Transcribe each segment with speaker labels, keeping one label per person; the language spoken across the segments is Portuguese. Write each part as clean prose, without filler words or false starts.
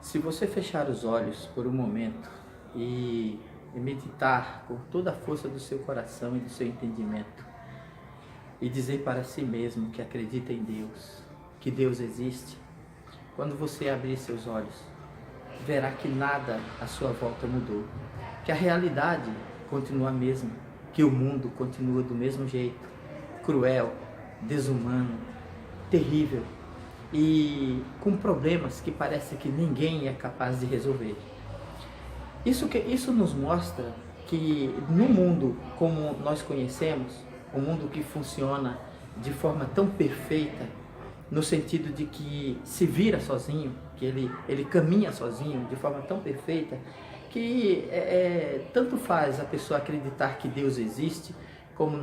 Speaker 1: Se você fechar os olhos por um momento e meditar com toda a força do seu coração e do seu entendimento e dizer para si mesmo que acredita em Deus, que Deus existe, quando você abrir seus olhos, verá que nada à sua volta mudou, que a realidade continua a mesma, que o mundo continua do mesmo jeito, cruel, desumano, terrível e com problemas que parece que ninguém é capaz de resolver. Isso nos mostra que no mundo como nós conhecemos, um mundo que funciona de forma tão perfeita, no sentido de que se vira sozinho, que ele caminha sozinho de forma tão perfeita, que tanto faz a pessoa acreditar que Deus existe, como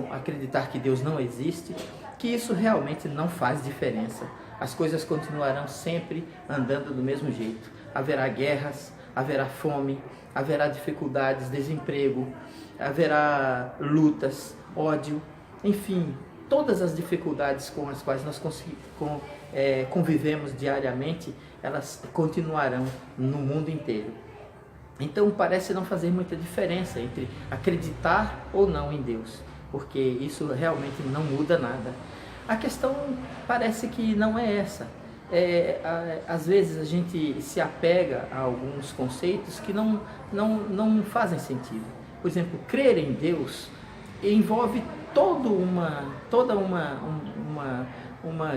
Speaker 1: acreditar que Deus não existe, que isso realmente não faz diferença. As coisas continuarão sempre andando do mesmo jeito. Haverá guerras, haverá fome, haverá dificuldades, desemprego, haverá lutas, ódio, enfim, todas as dificuldades com as quais nós convivemos diariamente, elas continuarão no mundo inteiro. Então parece não fazer muita diferença entre acreditar ou não em Deus, porque isso realmente não muda nada. A questão parece que não é essa. Às vezes a gente se apega a alguns conceitos que não fazem sentido. Por exemplo, crer em Deus envolve toda uma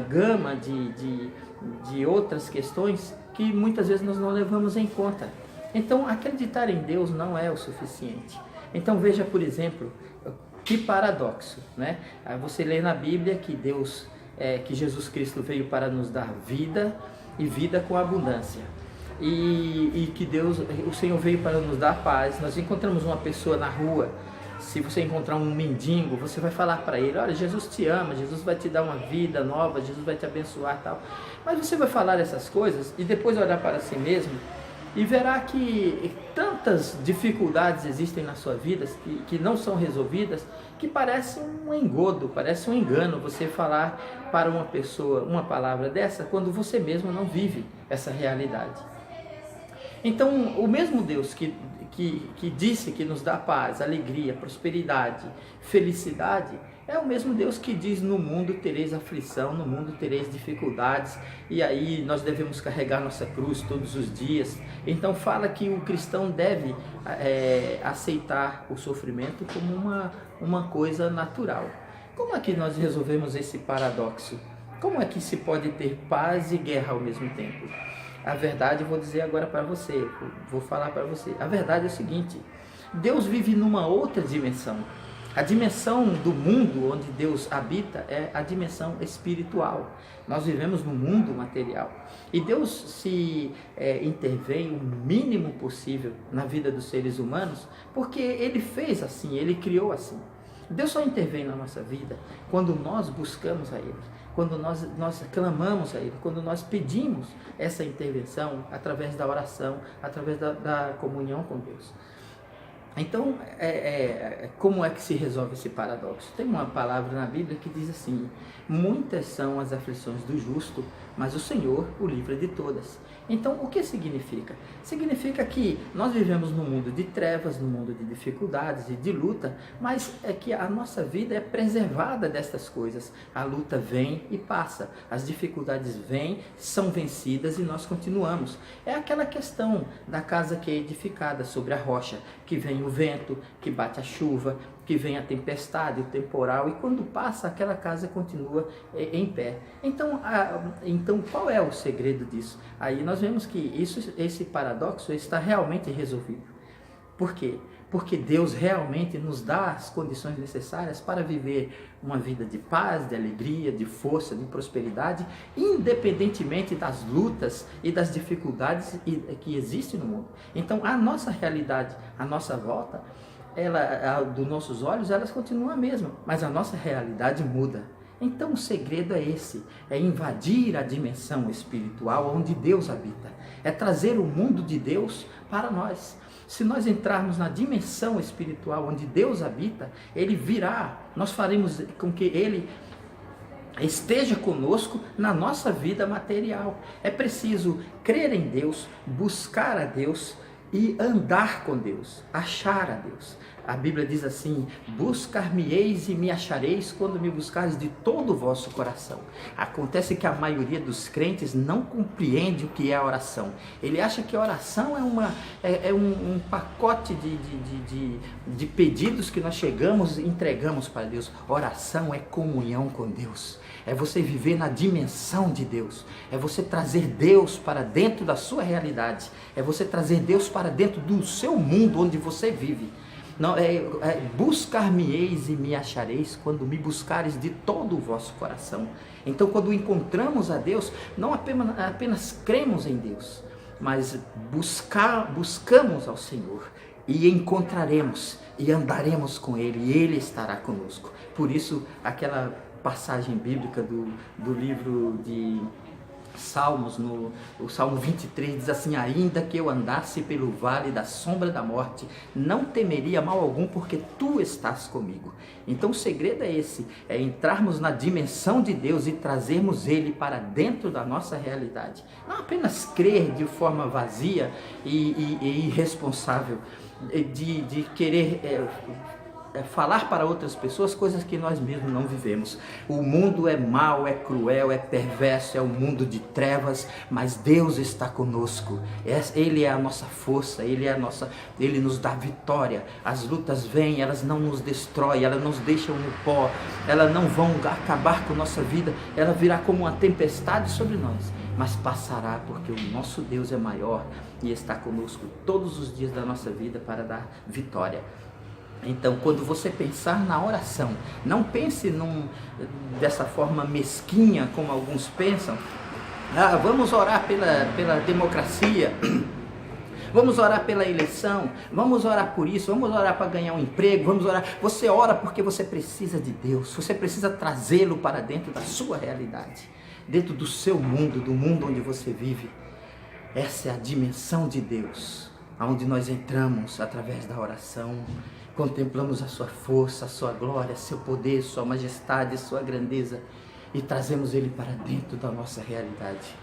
Speaker 1: gama de outras questões que muitas vezes nós não levamos em conta. Então, acreditar em Deus não é o suficiente. Então, veja, por exemplo, que paradoxo, né? Você lê na Bíblia que que Jesus Cristo veio para nos dar vida e vida com abundância. E que o Senhor veio para nos dar paz. Nós encontramos uma pessoa na rua, se você encontrar um mendigo, você vai falar para ele: olha, Jesus te ama, Jesus vai te dar uma vida nova, Jesus vai te abençoar, tal. Mas você vai falar essas coisas e depois olhar para si mesmo e verá que tantas dificuldades existem na sua vida que não são resolvidas, que parece um engodo, parece um engano você falar para uma pessoa uma palavra dessa quando você mesmo não vive essa realidade. Então, o mesmo Deus que disse que nos dá paz, alegria, prosperidade, felicidade, é o mesmo Deus que diz: no mundo tereis aflição, no mundo tereis dificuldades, e aí nós devemos carregar nossa cruz todos os dias. Então fala que o cristão deve aceitar o sofrimento como uma coisa natural. Como é que nós resolvemos esse paradoxo? Como é que se pode ter paz e guerra ao mesmo tempo? A verdade, eu vou dizer agora para você, vou falar para você. A verdade é o seguinte: Deus vive numa outra dimensão. A dimensão do mundo onde Deus habita é a dimensão espiritual. Nós vivemos no mundo material. E Deus se intervém o mínimo possível na vida dos seres humanos, porque Ele fez assim, Ele criou assim. Deus só intervém na nossa vida quando nós buscamos a Ele, quando nós clamamos a Ele, quando nós pedimos essa intervenção através da oração, através da comunhão com Deus. Então, como é que se resolve esse paradoxo? Tem uma palavra na Bíblia que diz assim: muitas são as aflições do justo, mas o Senhor o livra de todas. Então, o que significa? Significa que nós vivemos num mundo de trevas, num mundo de dificuldades e de luta, mas é que a nossa vida é preservada destas coisas. A luta vem e passa, as dificuldades vêm, são vencidas e nós continuamos. É aquela questão da casa que é edificada sobre a rocha, que vem o vento, que bate a chuva, que vem a tempestade, o temporal, e quando passa, aquela casa continua em pé. Então qual é o segredo disso? Aí nós vemos que esse paradoxo está realmente resolvido. Por quê? Porque Deus realmente nos dá as condições necessárias para viver uma vida de paz, de alegria, de força, de prosperidade, independentemente das lutas e das dificuldades que existem no mundo. Então, a nossa realidade, a nossa volta, dos nossos olhos, elas continuam a mesma, mas a nossa realidade muda. Então o segredo é esse, é invadir a dimensão espiritual onde Deus habita, é trazer o mundo de Deus para nós. Se nós entrarmos na dimensão espiritual onde Deus habita, Ele virá, nós faremos com que Ele esteja conosco na nossa vida material. É preciso crer em Deus, buscar a Deus e andar com Deus, achar a Deus. A Bíblia diz assim: buscar-me-eis e me achareis quando me buscares de todo o vosso coração. Acontece que a maioria dos crentes não compreende o que é a oração. Ele acha que a oração é um pacote de pedidos que nós chegamos e entregamos para Deus. Oração é comunhão com Deus. É você viver na dimensão de Deus. É você trazer Deus para dentro da sua realidade. É você trazer Deus para dentro do seu mundo onde você vive. Não, buscar-me-eis e me achareis quando me buscares de todo o vosso coração. Então, quando encontramos a Deus, não apenas cremos em Deus, mas buscamos ao Senhor e encontraremos e andaremos com Ele e Ele estará conosco. Por isso, aquela passagem bíblica do livro de Salmos, o Salmo 23 diz assim: ainda que eu andasse pelo vale da sombra da morte, não temeria mal algum, porque tu estás comigo. Então o segredo é esse, é entrarmos na dimensão de Deus e trazermos Ele para dentro da nossa realidade. Não apenas crer de forma vazia e irresponsável, de querer falar para outras pessoas coisas que nós mesmos não vivemos. O mundo é mau, é cruel, é perverso, é um mundo de trevas, mas Deus está conosco. Ele é a nossa força, Ele nos dá vitória. As lutas vêm, elas não nos destroem, elas nos deixam no pó, elas não vão acabar com nossa vida, ela virá como uma tempestade sobre nós, mas passará, porque o nosso Deus é maior e está conosco todos os dias da nossa vida para dar vitória. Então, quando você pensar na oração, não pense dessa forma mesquinha como alguns pensam. Vamos orar pela democracia, vamos orar pela eleição, vamos orar por isso, vamos orar para ganhar um emprego, vamos orar. Você ora porque você precisa de Deus, você precisa trazê-lo para dentro da sua realidade, dentro do seu mundo, do mundo onde você vive. Essa é a dimensão de Deus, onde nós entramos através da oração. Contemplamos a sua força, a sua glória, seu poder, sua majestade, sua grandeza e trazemos Ele para dentro da nossa realidade.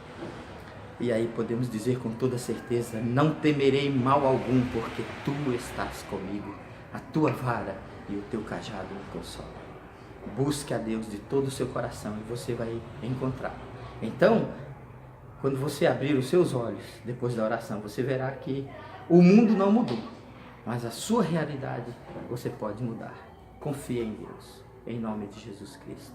Speaker 1: E aí podemos dizer com toda certeza: não temerei mal algum, porque tu estás comigo, a tua vara e o teu cajado me consolam. Busque a Deus de todo o seu coração e você vai encontrar. Então, quando você abrir os seus olhos depois da oração, você verá que o mundo não mudou, mas a sua realidade você pode mudar. Confie em Deus, em nome de Jesus Cristo.